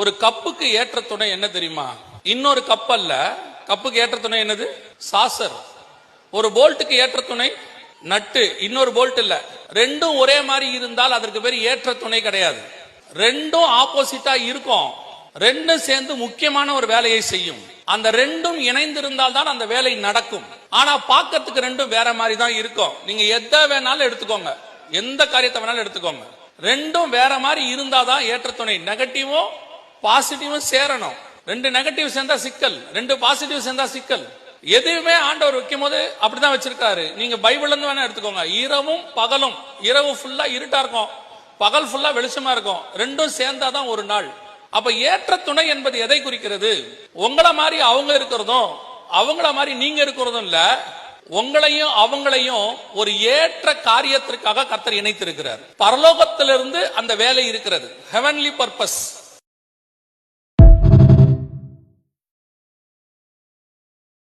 ஒரு கப்புக்கு ஏற்ற துணை என்ன தெரியுமா? இன்னொரு கப் அல்ல, கப்புக்கு ஏற்ற துணை என்னது? சாசர். ஒரு போல்ட்டுக்கு ஏற்ற துணை நட்டு, இன்னொரு போல்ட் இல்ல. ரெண்டும் ஒரே மாதிரி இருந்தால் அதற்கு பேர் ஏற்ற துணை கிடையாது. ரெண்டும் ஆப்போசிட்டா இருக்கும். ரெண்டும் சேர்ந்து முக்கியமான ஒரு வேலையை செய்யும். அந்த ரெண்டும் இணைந்திருந்தால் தான் அந்த வேலை நடக்கும். ஆனா பாக்கிறதுக்கு ரெண்டும் வேற மாதிரி தான் இருக்கும். நீங்க எதை வேணாலும் எடுத்துக்கோங்க, எந்த காரியத்தை வேணாலும் எடுத்துக்கோங்க, ரெண்டும் வேற மாதிரி இருந்தாதான் ஏற்ற துணை. நெகட்டிவும் பாசிட்டிவும் சேரணும். ரெண்டு நெகட்டிவ் சேர்ந்தா சிக்கல், ரெண்டு பாசிட்டிவ் சேர்ந்தா சிக்கல். எதுவுமே ஆண்டவர் வைக்கும் போது அப்படிதான் வச்சிருக்காரு. நீங்க பைபிள்ல இருந்து வேணா எடுத்துக்கோங்க. இரவும் பகலும், இரவு ஃபுல்லா இருட்டா இருக்கும், பகல் ஃபுல்லா வெளிச்சமா இருக்கும். ரெண்டும் சேர்ந்தாதான் ஒரு நாள். அப்ப ஏற்ற துணை என்பது எதை குறிக்கிறது? உங்கள மாதிரி அவங்க இருக்கிறதும் அவங்கள மாதிரி நீங்க இருக்கிறதும் இல்ல, உங்களையும் அவங்களையும் ஒரு ஏற்ற காரியத்திற்காக கர்த்தர் இணைத்திருக்கிறார். பரலோகத்திலிருந்து அந்த வேலை இருக்கிறது. Heavenly purpose.